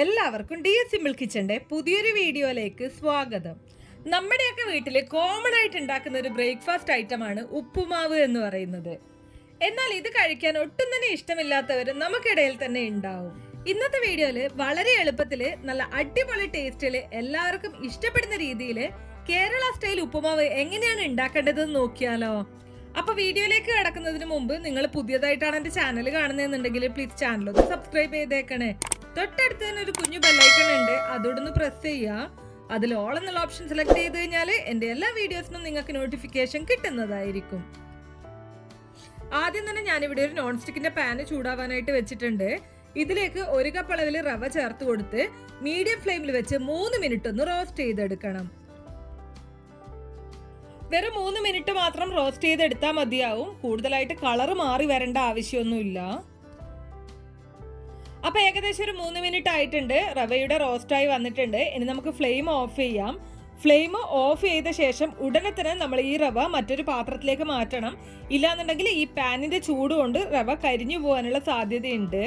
എല്ലാവർക്കും D S simple കിച്ചന്റെ പുതിയൊരു വീഡിയോയിലേക്ക് സ്വാഗതം. നമ്മുടെയൊക്കെ വീട്ടിൽ കോമൺ ആയിട്ട് ഉണ്ടാക്കുന്ന ഒരു ബ്രേക്ക്ഫാസ്റ്റ് ഐറ്റമാണ് ഉപ്പുമാവ് എന്ന് പറയുന്നത്. എന്നാൽ ഇത് കഴിക്കാൻ ഒട്ടും തന്നെ ഇഷ്ടമില്ലാത്തവർ നമുക്കിടയിൽ തന്നെ ഉണ്ടാവും. ഇന്നത്തെ വീഡിയോയിൽ വളരെ എളുപ്പത്തിൽ നല്ല അടിപൊളി ടേസ്റ്റിൽ എല്ലാവർക്കും ഇഷ്ടപ്പെടുന്ന രീതിയിൽ കേരള സ്റ്റൈൽ ഉപ്പുമാവ് എങ്ങനെയാണ് ഉണ്ടാക്കേണ്ടതെന്ന് നോക്കിയാലോ. അപ്പൊ വീഡിയോയിലേക്ക് കിടക്കുന്നതിന് മുമ്പ് നിങ്ങൾ പുതിയതായിട്ടാണ് എന്റെ ചാനൽ കാണുന്നതെന്നുണ്ടെങ്കിൽ പ്ലീസ് ചാനൽ ഒന്ന് സബ്സ്ക്രൈബ് ചെയ്തേക്കണേ. തൊട്ടടുത്ത് തന്നെ ഒരു കുഞ്ഞു ബെല്ലൈക്കൺ ഉണ്ട്, അതോടൊന്ന് പ്രസ് ചെയ്യുക. അതിൽ ഓൾ എന്നുള്ള ഓപ്ഷൻ സെലക്ട് ചെയ്ത് കഴിഞ്ഞാൽ എന്റെ എല്ലാ വീഡിയോസിനും നിങ്ങൾക്ക് നോട്ടിഫിക്കേഷൻ കിട്ടുന്നതായിരിക്കും. ആദ്യം തന്നെ ഞാനിവിടെ ഒരു നോൺ സ്റ്റിക്കിന്റെ പാന് ചൂടാവാനായിട്ട് വെച്ചിട്ടുണ്ട്. ഇതിലേക്ക് 1 കപ്പ് അളവിൽ റവ ചേർത്ത് കൊടുത്ത് മീഡിയം ഫ്ലെയിമിൽ വെച്ച് 3 മിനിറ്റ് ഒന്ന് റോസ്റ്റ് ചെയ്തെടുക്കണം. വെറും 3 മിനിറ്റ് മാത്രം റോസ്റ്റ് ചെയ്തെടുത്താൽ മതിയാവും. കൂടുതലായിട്ട് കളർ മാറി വരേണ്ട ആവശ്യമൊന്നുമില്ല. അപ്പൊ ഏകദേശം ഒരു 3 മിനിറ്റ് ആയിട്ടുണ്ട്. റവയുടെ റോസ്റ്റായി വന്നിട്ടുണ്ട്. ഇനി നമുക്ക് ഫ്ലെയിം ഓഫ് ചെയ്യാം. ഫ്ലെയിം ഓഫ് ചെയ്ത ശേഷം ഉടനെ തന്നെ നമ്മൾ ഈ റവ മറ്റൊരു പാത്രത്തിലേക്ക് മാറ്റണം. ഇല്ലാന്നുണ്ടെങ്കിൽ ഈ പാനിന്റെ ചൂട് കൊണ്ട് റവ കരിഞ്ഞു പോകാനുള്ള സാധ്യതയുണ്ട്.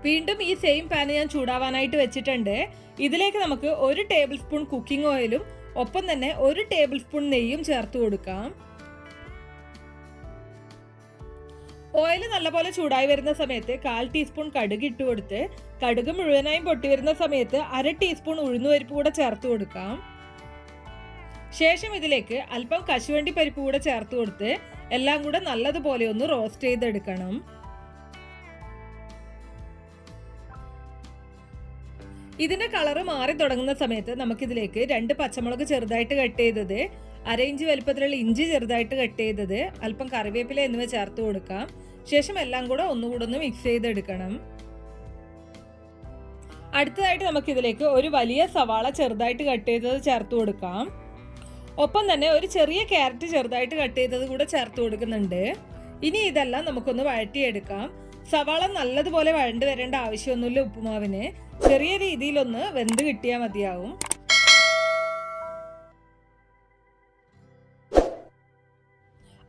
വീണ്ടും ഈ സെയിം പാൻ ഞാൻ ചൂടാവാനായിട്ട് വെച്ചിട്ടുണ്ട്. ഇതിലേക്ക് നമുക്ക് 1 ടേബിൾ സ്പൂൺ കുക്കിംഗ് ഓയിലും ഒപ്പം തന്നെ 1 ടേബിൾ സ്പൂൺ നെയ്യും ചേർത്ത് കൊടുക്കാം. ഓയിൽ നല്ലപോലെ ചൂടായി വരുന്ന സമയത്ത് 1/4 ടീസ്പൂൺ കടുക് ഇട്ട് കൊടുത്ത് കടുക് മുഴുവനായും പൊട്ടി വരുന്ന സമയത്ത് 1/2 ടീസ്പൂൺ ഉഴുന്നുപരിപ്പ് കൂടെ ചേർത്ത് കൊടുക്കാം. ശേഷം ഇതിലേക്ക് അല്പം കശുവണ്ടി പരിപ്പ് കൂടെ ചേർത്ത് കൊടുത്ത് എല്ലാം കൂടെ നല്ലതുപോലെ ഒന്ന് റോസ്റ്റ് ചെയ്തെടുക്കണം. ഇതിന്റെ കളറ് മാറി തുടങ്ങുന്ന സമയത്ത് നമുക്കിതിലേക്ക് 2 പച്ചമുളക് ചെറുതായിട്ട് കട്ട് ചെയ്തത്, 1/2 ഇഞ്ച് വലുപ്പത്തിലുള്ള ഇഞ്ചി ചെറുതായിട്ട് കട്ട് ചെയ്തത്, അല്പം കറിവേപ്പില എന്നിവ ചേർത്ത് കൊടുക്കാം. ശേഷം എല്ലാം കൂടെ ഒന്നുകൂടെ ഒന്ന് മിക്സ് ചെയ്തെടുക്കണം. അടുത്തതായിട്ട് നമുക്കിതിലേക്ക് ഒരു വലിയ സവാള ചെറുതായിട്ട് കട്ട് ചെയ്തത് ചേർത്ത് കൊടുക്കാം. ഒപ്പം തന്നെ ഒരു ചെറിയ ക്യാരറ്റ് ചെറുതായിട്ട് കട്ട് ചെയ്തത് കൂടെ ചേർത്ത് കൊടുക്കുന്നുണ്ട്. ഇനി ഇതെല്ലാം നമുക്കൊന്ന് വഴറ്റിയെടുക്കാം. സവാള നല്ലതുപോലെ വഴണ്ട് വരേണ്ട ആവശ്യമൊന്നുമില്ല. ഉപ്പുമാവിന് ചെറിയ രീതിയിലൊന്ന് വെന്ത് കിട്ടിയാൽ മതിയാവും.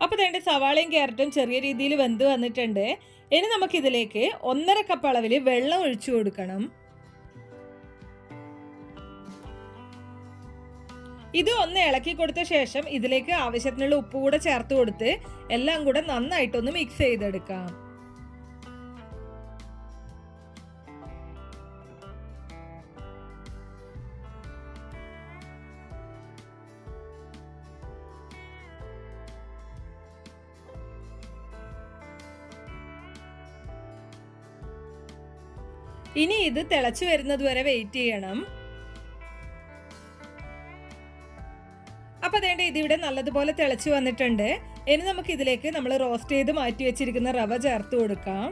അപ്പോൾ വേണ്ട സവാളയും ക്യാരറ്റും ചെറിയ രീതിയിൽ വെന്ത് വന്നിട്ടുണ്ട്. ഇനി നമുക്കിതിലേക്ക് 1.5 കപ്പ് അളവിൽ വെള്ളം ഒഴിച്ചു കൊടുക്കണം. ഇത് ഒന്ന് ഇളക്കി കൊടുത്ത ശേഷം ഇതിലേക്ക് ആവശ്യത്തിനുള്ള ഉപ്പ് കൂടെ ചേർത്ത് കൊടുത്ത് എല്ലാം കൂടെ നന്നായിട്ടൊന്ന് മിക്സ് ചെയ്തെടുക്കാം. ഇനി ഇത് തിളച്ചു വരുന്നത് വരെ വെയിറ്റ് ചെയ്യണം. അപ്പൊ അതേണ്ട ഇതിവിടെ നല്ലതുപോലെ തിളച്ചു വന്നിട്ടുണ്ട്. ഇനി നമുക്ക് ഇതിലേക്ക് നമ്മൾ റോസ്റ്റ് ചെയ്ത് മാറ്റി വെച്ചിരിക്കുന്ന റവ ചേർത്ത് കൊടുക്കാം.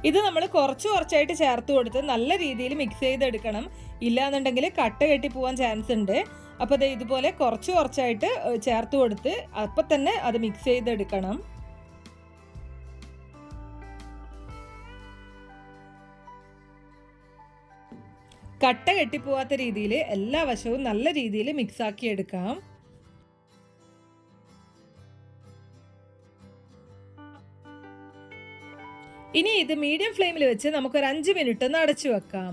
ഇത് നമ്മൾ കുറച്ചായിട്ട് ചേർത്ത് കൊടുത്ത് നല്ല രീതിയിൽ മിക്സ് ചെയ്തെടുക്കണം. ഇല്ലാന്നുണ്ടെങ്കിൽ കട്ട കെട്ടി പോവാൻ ചാൻസ് ഉണ്ട്. അപ്പൊ അത് ഇതുപോലെ കുറച്ചായിട്ട് ചേർത്ത് കൊടുത്ത് അപ്പൊ തന്നെ അത് മിക്സ് ചെയ്തെടുക്കണം. കട്ട കെട്ടിപ്പോവാത്ത രീതിയിൽ എല്ലാ വശവും നല്ല രീതിയിൽ മിക്സ് ആക്കി എടുക്കാം. ഇനി ഇത് മീഡിയം ഫ്ലെയിമിൽ വെച്ച് നമുക്കൊരു 5 മിനിറ്റ് ഒന്ന് അടച്ചു വെക്കാം.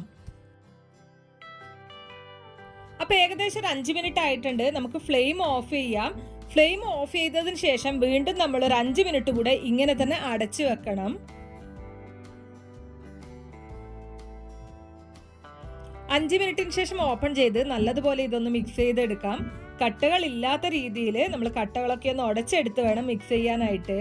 അപ്പൊ ഏകദേശം ഒരു 5 മിനിറ്റ് ആയിട്ടുണ്ട്. നമുക്ക് ഫ്ലെയിം ഓഫ് ചെയ്യാം. ഫ്ലെയിം ഓഫ് ചെയ്തതിന് ശേഷം വീണ്ടും നമ്മൾ ഒരു 5 മിനിറ്റ് കൂടെ ഇങ്ങനെ തന്നെ അടച്ചു വെക്കണം. 5 മിനിറ്റിന് ശേഷം ഓപ്പൺ ചെയ്ത് നല്ലതുപോലെ ഇതൊന്ന് മിക്സ് ചെയ്തെടുക്കാം. കട്ടകൾ ഇല്ലാത്ത രീതിയിൽ നമ്മൾ കട്ടകളൊക്കെ ഒന്ന് ഉടച്ചെടുത്ത് വേണം മിക്സ് ചെയ്യാനായിട്ട്.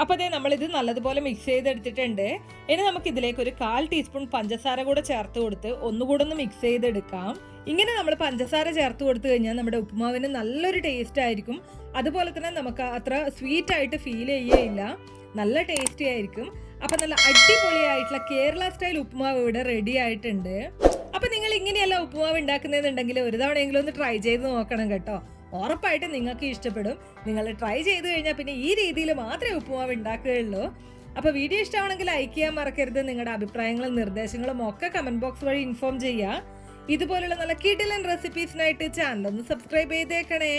അപ്പൊ അതേ നമ്മളിത് നല്ലതുപോലെ മിക്സ് ചെയ്തെടുത്തിട്ടുണ്ട്. ഇനി നമുക്ക് ഇതിലേക്ക് ഒരു 1/4 ടീസ്പൂൺ പഞ്ചസാര കൂടെ ചേർത്ത് കൊടുത്ത് ഒന്നുകൂടെ ഒന്ന് മിക്സ് ചെയ്തെടുക്കാം. ഇങ്ങനെ നമ്മൾ പഞ്ചസാര ചേർത്ത് കൊടുത്തു കഴിഞ്ഞാൽ നമ്മുടെ ഉപ്പുമാവിന് നല്ലൊരു ടേസ്റ്റ് ആയിരിക്കും. അതുപോലെ തന്നെ നമുക്ക് അത്ര സ്വീറ്റ് ആയിട്ട് ഫീൽ ചെയ്യുകയില്ല, നല്ല ടേസ്റ്റി ആയിരിക്കും. അപ്പൊ നല്ല അടിപൊളിയായിട്ടുള്ള കേരള സ്റ്റൈൽ ഉപ്പുമാവ് ഇവിടെ റെഡി ആയിട്ടുണ്ട്. അപ്പൊ നിങ്ങൾ ഇങ്ങനെയല്ല ഉപ്പുമാവ് ഉണ്ടാക്കുന്നതെന്നുണ്ടെങ്കിൽ ഒരു തവണയെങ്കിലും ഒന്ന് ട്രൈ ചെയ്ത് നോക്കണം കേട്ടോ. ഉറപ്പായിട്ട് നിങ്ങൾക്ക് ഇഷ്ടപ്പെടും. നിങ്ങൾ ട്രൈ ചെയ്ത് കഴിഞ്ഞാൽ പിന്നെ ഈ രീതിയിൽ മാത്രമേ ഉപ്പുമാവ് ഉണ്ടാക്കുകയുള്ളൂ. അപ്പൊ വീഡിയോ ഇഷ്ടമാണെങ്കിൽ ലൈക്ക് ചെയ്യാൻ മറക്കരുത്. നിങ്ങളുടെ അഭിപ്രായങ്ങളും നിർദ്ദേശങ്ങളും ഒക്കെ കമന്റ് ബോക്സ് വഴി ഇൻഫോം ചെയ്യുക. ഇതുപോലുള്ള നല്ല കിടിലൻ റെസിപ്പീസിനായിട്ട് ചാനൽ ഒന്ന് സബ്സ്ക്രൈബ് ചെയ്തേക്കണേ.